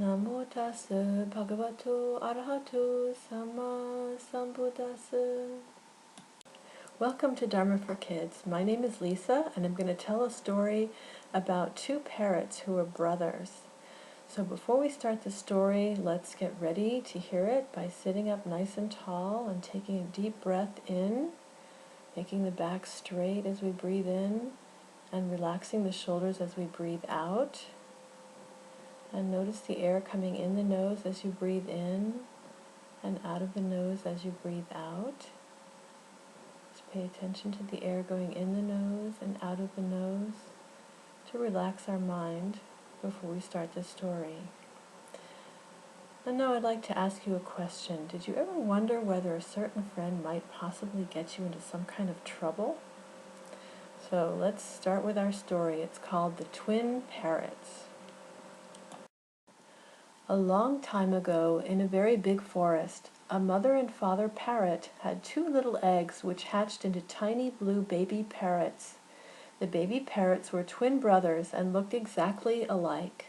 Namo tassa bhagavato arahato sama sambuddhassa. Welcome to Dharma for Kids. My name is Lisa, and I'm going to tell a story about two parrots who are brothers. So before we start the story, let's get ready to hear it by sitting up nice and tall and taking a deep breath in, making the back straight as we breathe in, and relaxing the shoulders as we breathe out. And notice the air coming in the nose as you breathe in and out of the nose as you breathe out. Just pay attention to the air going in the nose and out of the nose to relax our mind before we start the story. And now I'd like to ask you a question. Did you ever wonder whether a certain friend might possibly get you into some kind of trouble? So let's start with our story. It's called The Twin Parrots. A long time ago, in a very big forest, a mother and father parrot had two little eggs which hatched into tiny blue baby parrots. The baby parrots were twin brothers and looked exactly alike.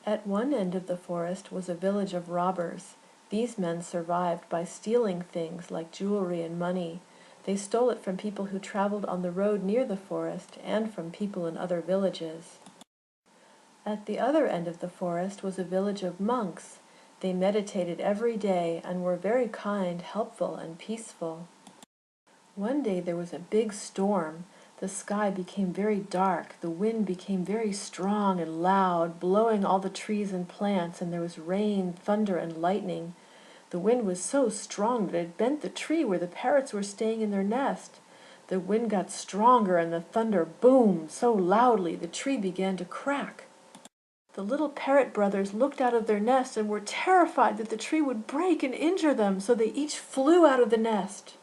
At one end of the forest was a village of robbers. These men survived by stealing things like jewelry and money. They stole it from people who traveled on the road near the forest and from people in other villages. At the other end of the forest was a village of monks. They meditated every day and were very kind, helpful, and peaceful. One day there was a big storm. The sky became very dark, the wind became very strong and loud, blowing all the trees and plants, and there was rain, thunder, and lightning. The wind was so strong that it bent the tree where the parrots were staying in their nest. The wind got stronger and the thunder boomed so loudly the tree began to crack. The little parrot brothers looked out of their nest and were terrified that the tree would break and injure them, so they each flew out of the nest.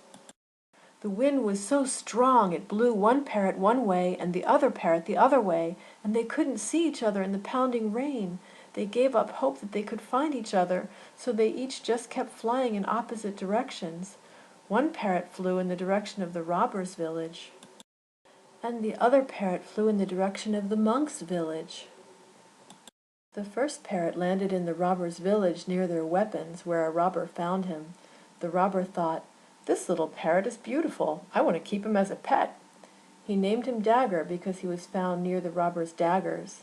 The wind was so strong it blew one parrot one way and the other parrot the other way, and they couldn't see each other in the pounding rain. They gave up hope that they could find each other, so they each just kept flying in opposite directions. One parrot flew in the direction of the robbers' village, and the other parrot flew in the direction of the monks' village. The first parrot landed in the robbers' village near their weapons, where a robber found him. The robber thought, "This little parrot is beautiful. I want to keep him as a pet." He named him Dagger because he was found near the robbers' daggers.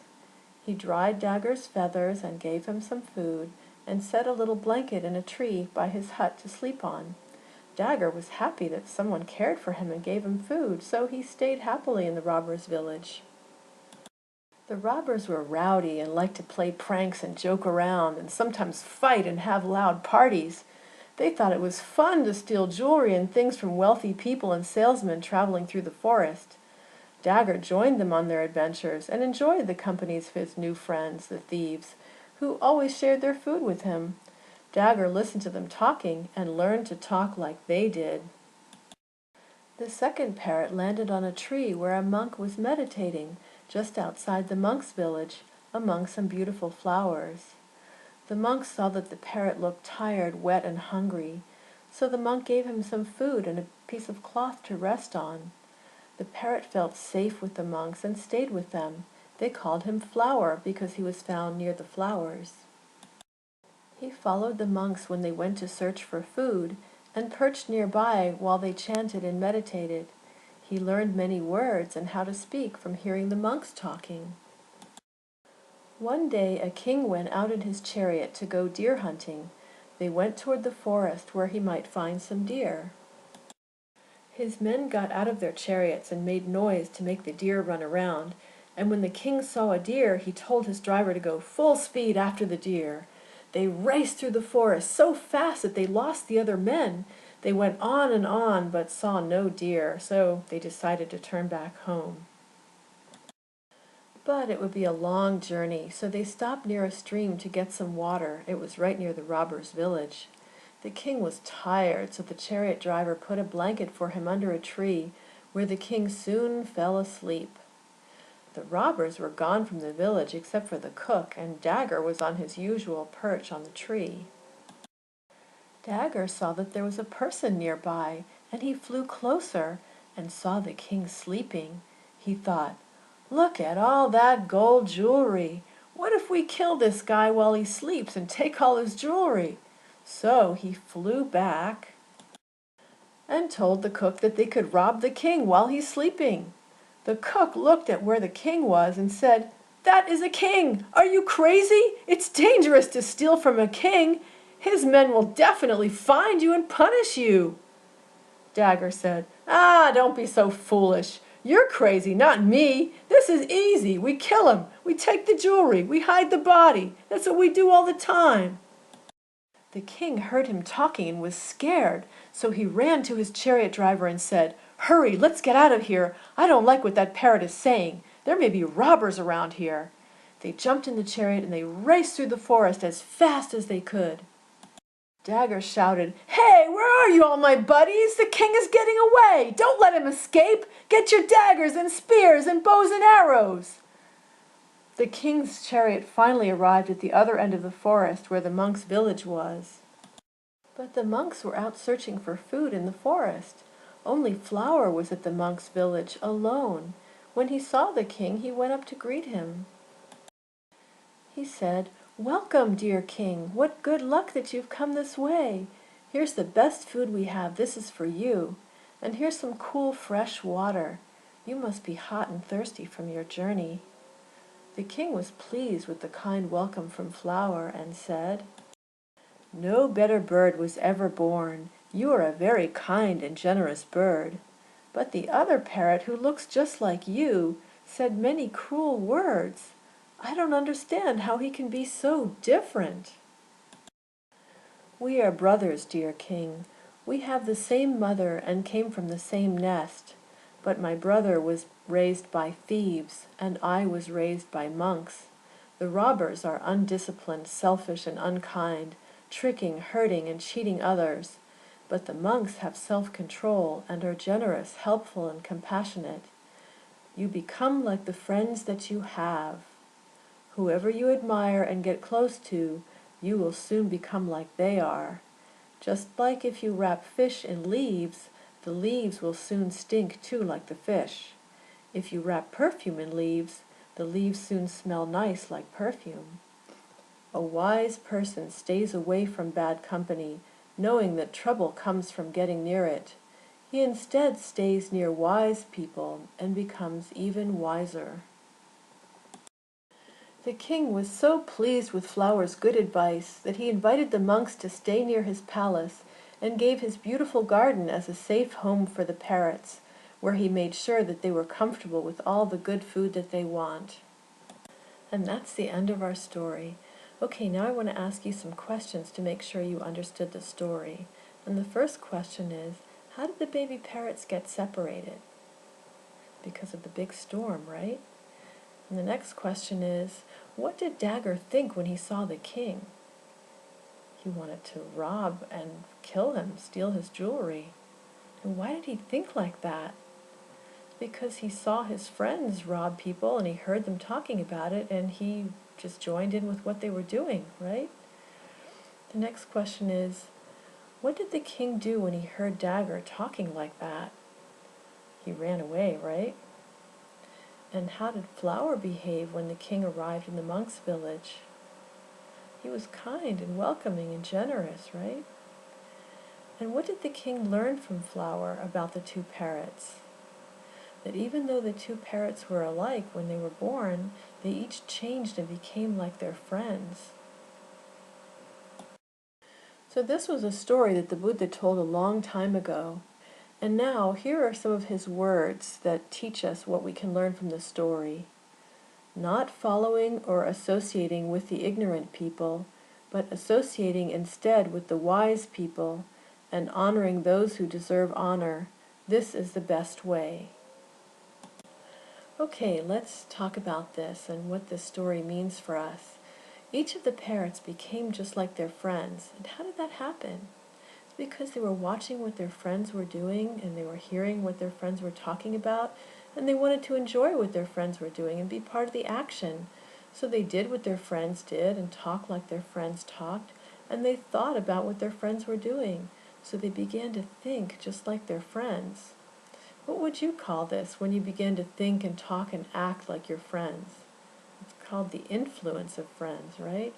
He dried Dagger's feathers and gave him some food, and set a little blanket in a tree by his hut to sleep on. Dagger was happy that someone cared for him and gave him food, so he stayed happily in the robbers' village. The robbers were rowdy and liked to play pranks and joke around and sometimes fight and have loud parties. They thought it was fun to steal jewelry and things from wealthy people and salesmen traveling through the forest. Dagger joined them on their adventures and enjoyed the companies of his new friends, the thieves, who always shared their food with him. Dagger listened to them talking and learned to talk like they did. The second parrot landed on a tree where a monk was meditating, just outside the monk's village, among some beautiful flowers. The monk saw that the parrot looked tired, wet, and hungry, so the monk gave him some food and a piece of cloth to rest on. The parrot felt safe with the monks and stayed with them. They called him Flower because he was found near the flowers. He followed the monks when they went to search for food, and perched nearby while they chanted and meditated. He learned many words and how to speak from hearing the monks talking. One day a king went out in his chariot to go deer hunting. They went toward the forest where he might find some deer. His men got out of their chariots and made noise to make the deer run around, and when the king saw a deer, he told his driver to go full speed after the deer. They raced through the forest so fast that they lost the other men. They went on, but saw no deer, so they decided to turn back home. But it would be a long journey, so they stopped near a stream to get some water. It was right near the robbers' village. The king was tired, so the chariot driver put a blanket for him under a tree, where the king soon fell asleep. The robbers were gone from the village except for the cook, and Dagger was on his usual perch on the tree. Dagger saw that there was a person nearby, and he flew closer and saw the king sleeping. He thought, "Look at all that gold jewelry. What if we kill this guy while he sleeps and take all his jewelry? So he flew back and told the cook that they could rob the king while he's sleeping. The cook looked at where the king was and said, "That is a king! Are you crazy? It's dangerous to steal from a king. His men will definitely find you and punish you." Dagger said, "Don't be so foolish. You're crazy, not me. This is easy. We kill him. We take the jewelry. We hide the body. That's what we do all the time." The king heard him talking and was scared, so he ran to his chariot driver and said, "Hurry, let's get out of here. I don't like what that parrot is saying. There may be robbers around here." They jumped in the chariot and they raced through the forest as fast as they could. Dagger shouted, "Hey, where are you all my buddies? The king is getting away! Don't let him escape! Get your daggers and spears and bows and arrows!" The king's chariot finally arrived at the other end of the forest where the monks' village was. But the monks were out searching for food in the forest. Only Flower was at the monks' village, alone. When he saw the king, he went up to greet him. He said, "Welcome, dear king. What good luck that you've come this way. Here's the best food we have. This is for you. And here's some cool, fresh water. You must be hot and thirsty from your journey." The king was pleased with the kind welcome from Flower and said, "No better bird was ever born. You are a very kind and generous bird. But the other parrot, who looks just like you, said many cruel words. I don't understand how he can be so different." "We are brothers, dear king. We have the same mother and came from the same nest. But my brother was raised by thieves, and I was raised by monks. The robbers are undisciplined, selfish, and unkind, tricking, hurting, and cheating others. But the monks have self-control and are generous, helpful, and compassionate. You become like the friends that you have. Whoever you admire and get close to, you will soon become like they are. Just like if you wrap fish in leaves, the leaves will soon stink too like the fish. If you wrap perfume in leaves, the leaves soon smell nice like perfume. A wise person stays away from bad company, knowing that trouble comes from getting near it. He instead stays near wise people and becomes even wiser." The king was so pleased with Flower's good advice that he invited the monks to stay near his palace and gave his beautiful garden as a safe home for the parrots, where he made sure that they were comfortable with all the good food that they want. And that's the end of our story. Okay, now I want to ask you some questions to make sure you understood the story. And the first question is, how did the baby parrots get separated? Because of the big storm, right? And the next question is, what did Dagger think when he saw the king? He wanted to rob and kill him, steal his jewelry. And why did he think like that? Because he saw his friends rob people and he heard them talking about it and he just joined in with what they were doing, right? The next question is, what did the king do when he heard Dagger talking like that? He ran away, right? And how did Flower behave when the king arrived in the monks' village? He was kind and welcoming and generous, right? And what did the king learn from Flower about the two parrots? That even though the two parrots were alike when they were born, they each changed and became like their friends. So this was a story that the Buddha told a long time ago. And now, here are some of his words that teach us what we can learn from the story. Not following or associating with the ignorant people, but associating instead with the wise people and honoring those who deserve honor. This is the best way. Okay, let's talk about this and what this story means for us. Each of the parrots became just like their friends. And how did that happen? Because they were watching what their friends were doing and they were hearing what their friends were talking about, and they wanted to enjoy what their friends were doing and be part of the action. So they did what their friends did and talked like their friends talked, and they thought about what their friends were doing. So they began to think just like their friends. What would you call this when you begin to think and talk and act like your friends? It's called the influence of friends, right?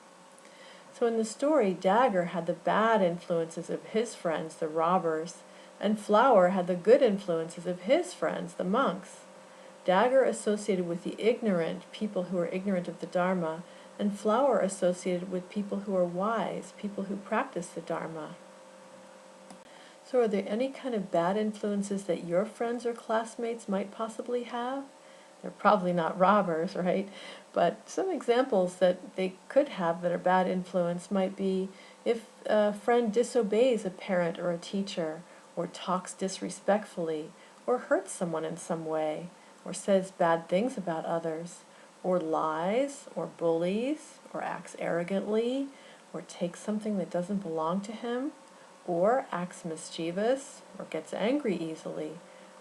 So in the story, Dagger had the bad influences of his friends, the robbers, and Flower had the good influences of his friends, the monks. Dagger associated with the ignorant, people who are ignorant of the Dharma, and Flower associated with people who are wise, people who practice the Dharma. So are there any kind of bad influences that your friends or classmates might possibly have? They're probably not robbers, right? But some examples that they could have that are bad influence might be if a friend disobeys a parent or a teacher, or talks disrespectfully, or hurts someone in some way, or says bad things about others, or lies, or bullies, or acts arrogantly, or takes something that doesn't belong to him, or acts mischievous, or gets angry easily,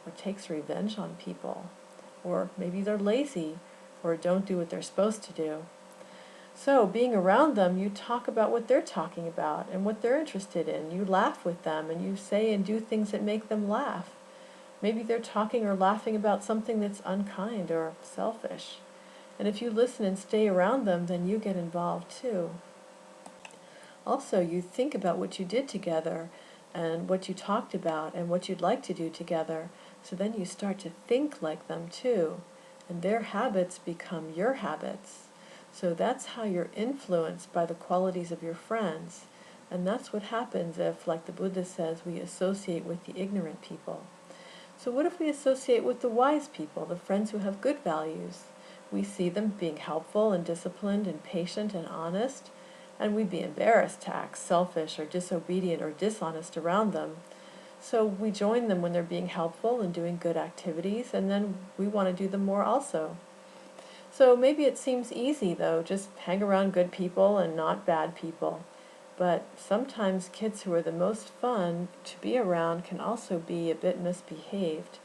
or takes revenge on people. Or maybe they're lazy, or don't do what they're supposed to do. So, being around them, you talk about what they're talking about and what they're interested in. You laugh with them, and you say and do things that make them laugh. Maybe they're talking or laughing about something that's unkind or selfish. And if you listen and stay around them, then you get involved too. Also, you think about what you did together and what you talked about and what you'd like to do together. So then you start to think like them too. And their habits become your habits. So that's how you're influenced by the qualities of your friends. And that's what happens if, like the Buddha says, we associate with the ignorant people. So what if we associate with the wise people, the friends who have good values? We see them being helpful and disciplined and patient and honest, and we'd be embarrassed to act selfish or disobedient or dishonest around them. So we join them when they're being helpful and doing good activities, and then we want to do them more also. So maybe it seems easy, though, just hang around good people and not bad people. But sometimes kids who are the most fun to be around can also be a bit misbehaved.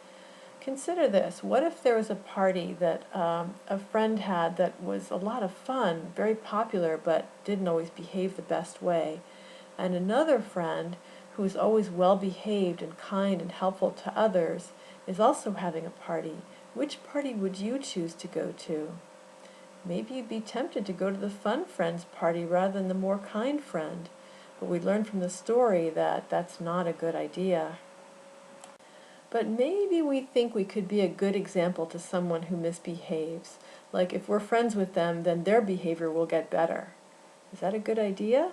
Consider this. What if there was a party that a friend had that was a lot of fun, very popular, but didn't always behave the best way, and another friend who is always well behaved and kind and helpful to others is also having a party? Which party would you choose to go to? Maybe you'd be tempted to go to the fun friend's party rather than the more kind friend, but we learn from the story that that's not a good idea. But maybe we think we could be a good example to someone who misbehaves. Like if we're friends with them, then their behavior will get better. Is that a good idea?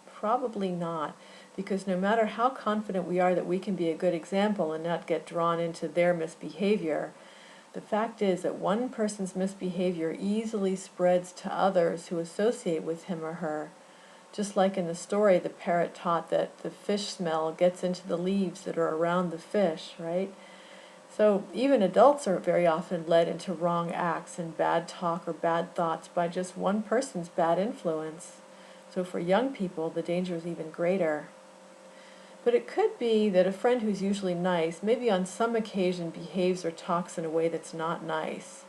Probably not, because no matter how confident we are that we can be a good example and not get drawn into their misbehavior, the fact is that one person's misbehavior easily spreads to others who associate with him or her. Just like in the story, the parrot taught that the fish smell gets into the leaves that are around the fish, right? So even adults are very often led into wrong acts and bad talk or bad thoughts by just one person's bad influence. So for young people, the danger is even greater. But it could be that a friend who's usually nice, maybe on some occasion behaves or talks in a way that's not nice.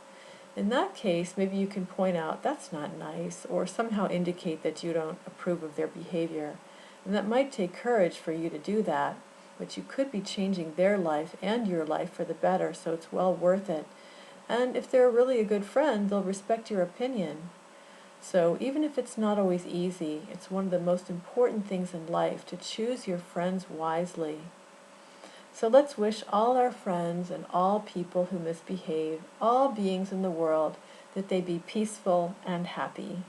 In that case, maybe you can point out that's not nice, or somehow indicate that you don't approve of their behavior. And that might take courage for you to do that, but you could be changing their life and your life for the better, so it's well worth it. And if they're really a good friend, they'll respect your opinion. So even if it's not always easy, it's one of the most important things in life to choose your friends wisely. So let's wish all our friends and all people who misbehave, all beings in the world, that they be peaceful and happy.